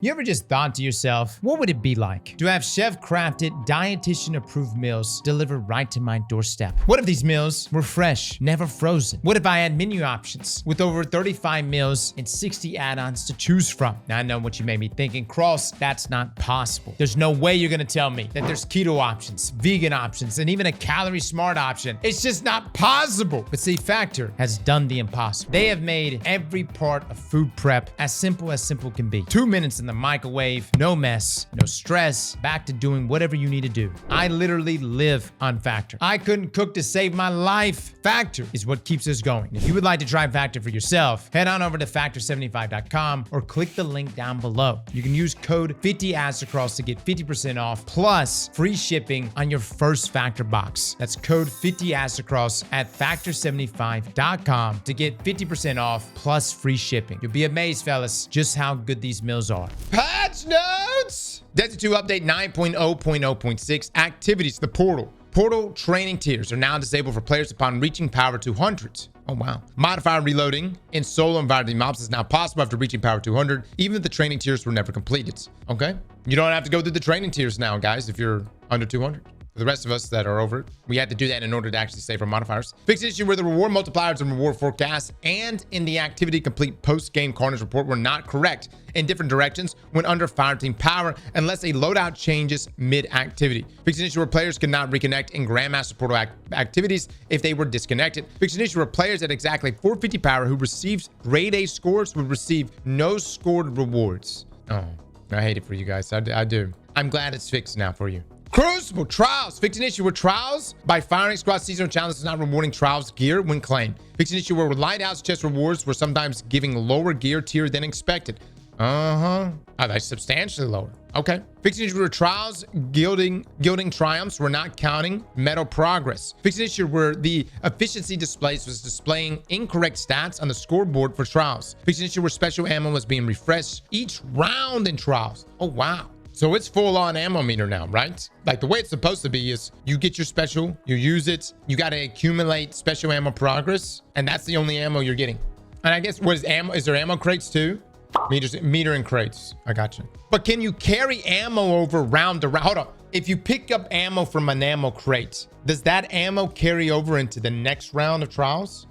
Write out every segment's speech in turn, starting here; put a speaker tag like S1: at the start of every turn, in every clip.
S1: You ever just thought to yourself, what would it be like to have chef-crafted, dietitian-approved meals delivered right to my doorstep? What if these meals were fresh, never frozen? What if I had menu options with over 35 meals and 60 add-ons to choose from? Now, I know what you may be thinking, Cross, that's not possible. There's no way you're gonna tell me that there's keto options, vegan options, and even a calorie-smart option. It's just not possible. But see, Factor has done the impossible. They have made every part of food prep as simple can be. 2 minutes in the microwave, no mess, no stress, back to doing whatever you need to do. I literally live on Factor. I couldn't cook to save my life. Factor is what keeps us going. If you would like to try Factor for yourself, head on over to factor75.com or click the link down below. You can use code 50 Aztecross to get 50% off plus free shipping on your first Factor box. That's code 50 Aztecross at factor75.com to get 50% off plus free shipping. You'll be amazed, fellas, just how good these meals are. Patch notes! Destiny 2 update 9.0.0.6 activities. The portal training tiers are now disabled for players upon reaching power 200. Oh, wow. Modifier reloading in solo environment mobs is now possible after reaching power 200, even if the training tiers were never completed. Okay. You don't have to go through the training tiers now, guys, if you're under 200. For the rest of us that are over it, we had to do that in order to actually save our modifiers. Fixed issue where the reward multipliers and reward forecasts and in the activity complete post-game carnage report were not correct in different directions when under fireteam power unless a loadout changes mid-activity. Fixed issue where players could not reconnect in Grandmaster Portal activities if they were disconnected. Fixed issue where players at exactly 450 power who receives grade A scores would receive no scored rewards. Oh, I hate it for you guys. I do. I'm glad it's fixed now for you. Crucible trials. Fixed an issue with trials by firing squad seasonal challenges not rewarding trials gear when claimed. Fixed an issue where lighthouse chest rewards were sometimes giving lower gear tier than expected. Oh, that's substantially lower. Okay. Fixed an issue where trials gilding triumphs were not counting medal progress. Fixed an issue where the efficiency displays was displaying incorrect stats on the scoreboard for trials. Fixed an issue where special ammo was being refreshed each round in trials. Oh, wow. So it's full on ammo meter now, right? Like the way it's supposed to be is you get your special, you use it, you got to accumulate special ammo progress, and that's the only ammo you're getting. And I guess what is ammo? Is there ammo crates too? Meter and crates. I got you. But can you carry ammo over round to round? Hold on. If you pick up ammo from an ammo crate, does that ammo carry over into the next round of trials?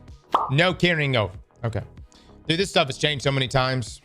S1: No carrying over. Okay. Dude, this stuff has changed so many times.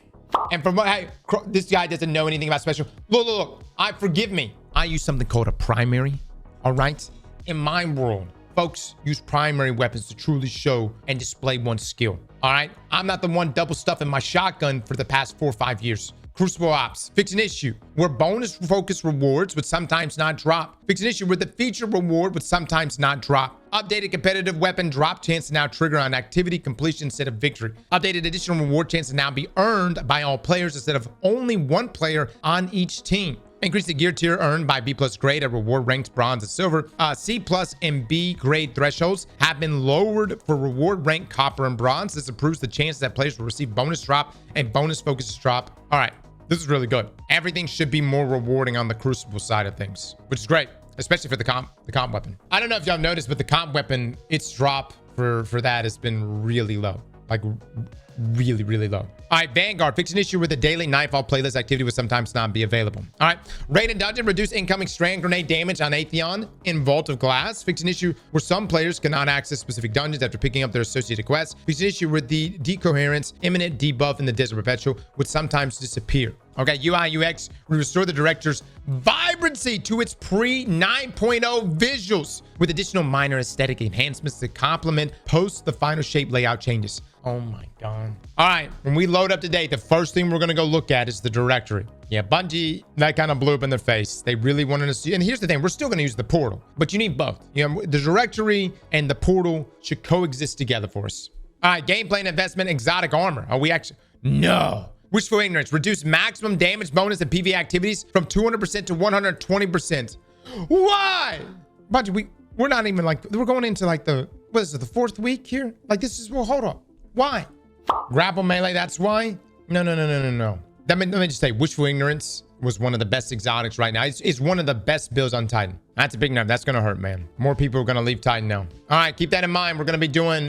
S1: And from what this guy doesn't know anything about special. Look. Forgive me. I use something called a primary. All right. In my world, folks use primary weapons to truly show and display one's skill. All right. I'm not the one double stuffing my shotgun for the past 4 or 5 years. Crucible ops. Fix an issue where bonus focus rewards would sometimes not drop. Fix an issue where the feature reward would sometimes not drop. Updated competitive weapon drop chance to now trigger on activity completion instead of victory. Updated additional reward chance to now be earned by all players instead of only one player on each team. Increase the gear tier earned by B+ grade at reward ranked bronze and silver. C+ and B grade thresholds have been lowered for reward rank copper and bronze. This improves the chance that players will receive bonus drop and bonus focus drop. All right, this is really good. Everything should be more rewarding on the Crucible side of things, which is great, especially for the comp weapon. I don't know if y'all noticed, but the comp weapon, its drop for that has been really low. Like really low. All right, Vanguard. Fix an issue with the daily Nightfall playlist activity would sometimes not be available. All right, Raid and Dungeon. Reduce incoming strand grenade damage on Atheon in Vault of Glass. Fix an issue where some players cannot access specific dungeons after picking up their associated quests. Fix an issue where the decoherence imminent debuff in the Desert Perpetual would sometimes disappear. Okay, UI UX, we restore the director's vibrancy to its pre-9.0 visuals with additional minor aesthetic enhancements to complement post the final shape layout changes. Oh my God. All right, when we load up today, the first thing we're gonna go look at is the directory. Yeah, Bungie, that kind of blew up in their face. They really wanted to see, and here's the thing, we're still gonna use the portal, but you need both. You know, the directory and the portal should coexist together for us. All right, gameplay and investment, exotic armor. Are we actually? No. Wishful Ignorance. Reduce maximum damage bonus in PvE activities from 200% to 120%. Why? Bungie, we're not even like, we're going into like the, what is it, the 4th week here? Like this is, well, hold on. Why? Grapple melee, that's why? No. Let me just say, Wishful Ignorance was one of the best exotics right now. It's one of the best builds on Titan. That's a big number. That's going to hurt, man. More people are going to leave Titan now. All right, keep that in mind. We're going to be doing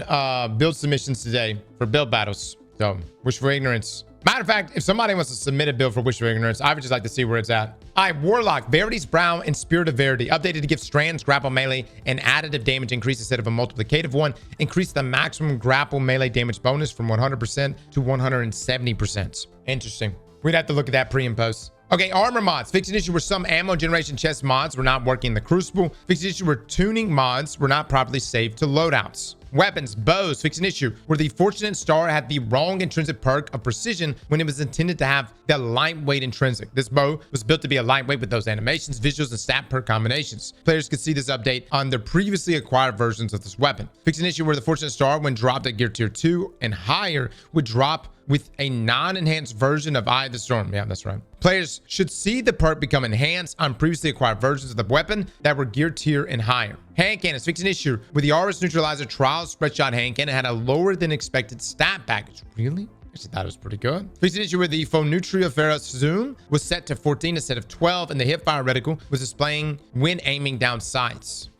S1: build submissions today for build battles. So, Wishful Ignorance. Matter of fact, if somebody wants to submit a build for Wishful Ignorance, I would just like to see where it's at. All right, Warlock, Verity's Brow and Spirit of Verity. Updated to give strands, grapple melee, and additive damage increase instead of a multiplicative one. Increase the maximum grapple melee damage bonus from 100% to 170%. Interesting. We'd have to look at that pre and post. Okay, armor mods. Fixed an issue where some ammo generation chest mods were not working in the Crucible. Fixed an issue where tuning mods were not properly saved to loadouts. Weapons, bows, fixed an issue where the Fortunate Star had the wrong intrinsic perk of precision when it was intended to have the lightweight intrinsic. This bow was built to be a lightweight with those animations, visuals, and stat perk combinations. Players could see this update on their previously acquired versions of this weapon. Fixed an issue where the Fortunate Star, when dropped at gear tier 2 and higher, would drop with a non-enhanced version of Eye of the Storm. Yeah, that's right. Players should see the perk become enhanced on previously acquired versions of the weapon that were gear tier and higher. Hand cannons fixed an issue with the Aurus Neutralizer Trial Spreadshot hand cannon had a lower than expected stat package. Really? I thought it was pretty good. Fixed an issue with the Phonutria Ferus Zoom was set to 14 instead of 12, and the hipfire reticle was displaying when aiming down sights.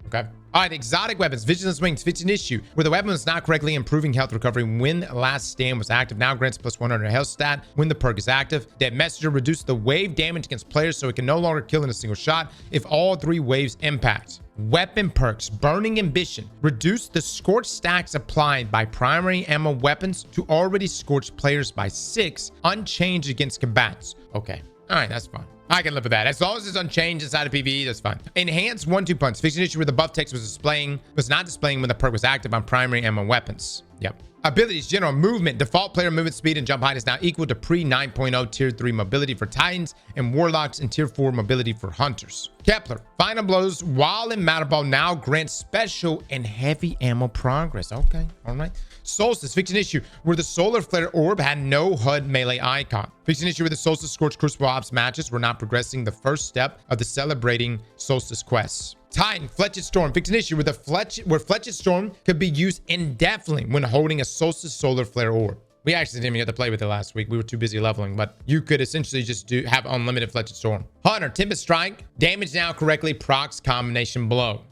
S1: Okay. All right, exotic weapons, Vigilance Wings, fixed an issue where the weapon was not correctly improving health recovery when Last Stand was active. Now grants plus 100 health stat when the perk is active. Dead Messenger reduced the wave damage against players so it can no longer kill in a single shot if all 3 waves impact. Weapon perks, Burning Ambition, reduce the scorch stacks applied by primary ammo weapons to already scorched players by 6, unchanged against combatants. Okay, all right, that's fine. I can live with that. As long as it's unchanged inside of PvE, that's fine. Enhanced 1-2 punch. Fixed an issue where the buff text was not displaying when the perk was active on primary ammo weapons. Yep. Abilities, general movement. Default player movement speed and jump height is now equal to pre 9.0 tier 3 mobility for Titans and Warlocks and tier 4 mobility for Hunters. Kepler, final blows while in Matter Ball now grants special and heavy ammo progress. Okay, all right. Solstice, fixed an issue where the Solar Flare Orb had no HUD melee icon. Fixed an issue where the Solstice Scorch Crucible Ops matches were not progressing the first step of the celebrating Solstice quests. Titan, Fletched Storm, fixed an issue where Fletched Storm could be used indefinitely when holding a Solstice Solar Flare Orb. We actually didn't even get to play with it last week. We were too busy leveling, but you could essentially just have unlimited Fletched Storm. Hunter, Tempest Strike, damage now correctly procs combination blow.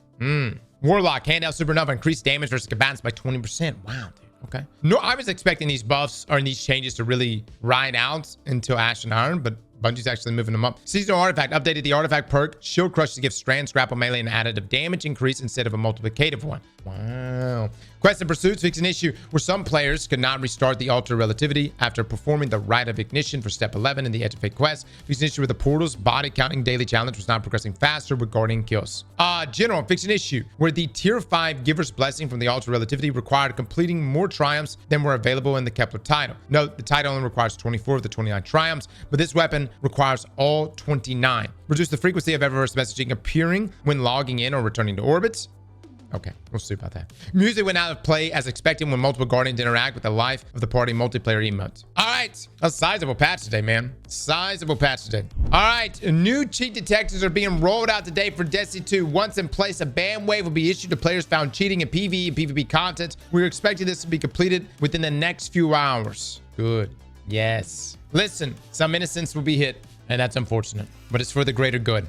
S1: Warlock, Handout Supernova, increased damage versus combatants by 20%. Wow, dude. Okay. No, I was expecting these buffs or these changes to really ride out until Ash and Iron, but Bungie's actually moving them up. Seasonal Artifact updated the artifact perk Shield Crush to give strands, grapple melee, and additive damage increase instead of a multiplicative one. Wow. Quests and Pursuits fixed an issue where some players could not restart the Altar Relativity after performing the Rite of Ignition for Step 11 in the Edge of Fate quest. Fixed an issue where the Portal's body counting daily challenge was not progressing faster with Guardian kills. General fixed an issue where the Tier 5 Giver's Blessing from the Altar Relativity required completing more triumphs than were available in the Kepler title. Note, the title only requires 24 of the 29 triumphs, but this weapon requires all 29. Reduce the frequency of Eververse messaging appearing when logging in or returning to orbits. Okay, we'll see about that. Music went out of play as expected when multiple Guardians interact with the life of the party multiplayer emotes. All right, a sizable patch today, man. Sizable patch today. All right, new cheat detectors are being rolled out today for Destiny 2. Once in place, a ban wave will be issued to players found cheating in PvE and PvP content. We're expecting this to be completed within the next few hours. Good. Yes. Listen, some innocents will be hit, and that's unfortunate, but it's for the greater good.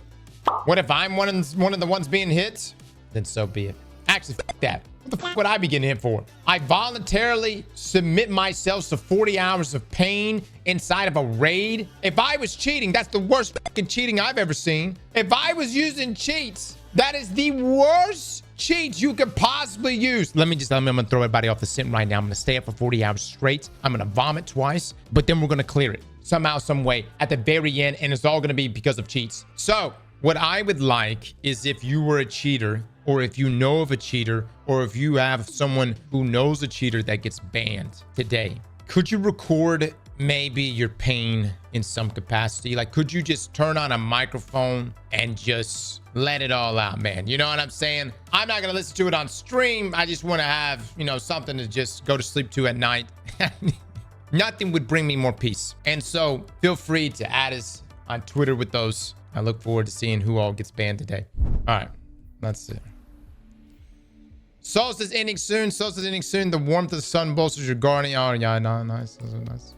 S1: What if I'm one of the ones being hit? Then so be it. Actually, f that. What the fuck would I be getting hit for? I voluntarily submit myself to 40 hours of pain inside of a raid. If I was cheating, that's the worst fucking cheating I've ever seen. If I was using cheats, that is the worst cheats you could possibly use. I'm gonna throw everybody off the scent right now. I'm gonna stay up for 40 hours straight. I'm gonna vomit twice, but then we're gonna clear it somehow, some way at the very end, and it's all gonna be because of cheats. So what I would like is if you were a cheater, or if you know of a cheater, or if you have someone who knows a cheater that gets banned today, could you record maybe your pain in some capacity? Like, could you just turn on a microphone and just let it all out, man? You know what I'm saying? I'm not gonna listen to it on stream. I just want to have, you know, something to just go to sleep to at night. Nothing would bring me more peace. And so feel free to add us on Twitter with those. I look forward to seeing who all gets banned today. All right, that's it. Solstice ending soon. Solstice ending soon. The warmth of the sun bolsters your guardian. Oh yeah, no, nice. Those are nice.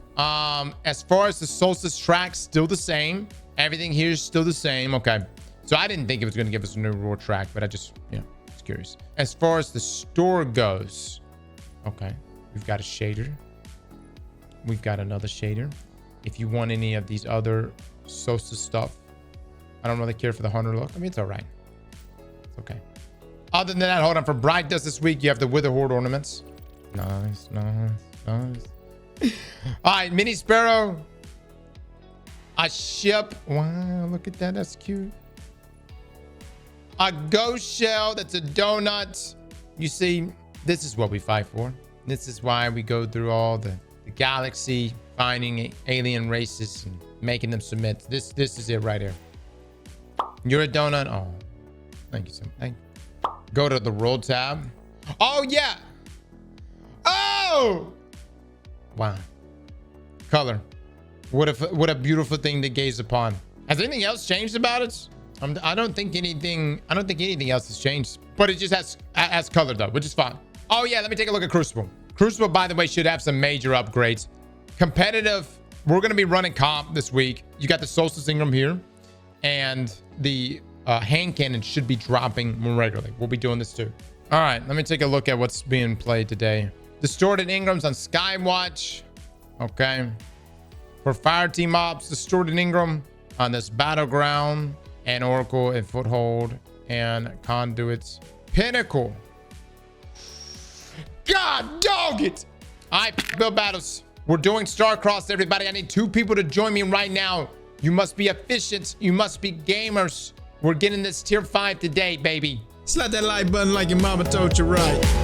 S1: As far as the Solstice track, still the same. Everything here is still the same. Okay. So I didn't think it was going to give us a new raw track, but I just, yeah, was curious. As far as the store goes, okay, we've got a shader. we've got another shader. If you want any of these other Solstice stuff, I don't really care for the hunter look. I mean, it's all right. It's okay. Other than that, hold on. For brightness this week, you have the Wither Horde ornaments. Nice. All right, Mini Sparrow. A ship. Wow, look at that. That's cute. A ghost shell. That's a donut. You see, this is what we fight for. This is why we go through all the galaxy, finding alien races and making them submit. This is it right here. You're a donut. Oh, thank you so much. Go to the roll tab. Oh yeah. Oh, wow. Color. What a beautiful thing to gaze upon. Has anything else changed about it? I don't think anything else has changed, but it just has color though, which is fine. Oh yeah, let me take a look at Crucible. Crucible, by the way, should have some major upgrades. Competitive, we're going to be running comp this week. You got the Solstice Ingram here, and the hand cannon should be dropping more regularly. We'll be doing this too. All right, let me take a look at what's being played today. Distorted Ingrams on Skywatch. Okay. For Fire Team Ops, Distorted Ingram on this Battleground, and Oracle and Foothold, and Conduits. Pinnacle. God dog it. All right, Build Battles. We're doing Starcross, everybody. I need 2 people to join me right now. You must be efficient. You must be gamers. We're getting this tier 5 today, baby.
S2: Slap that like button like your mama told you right.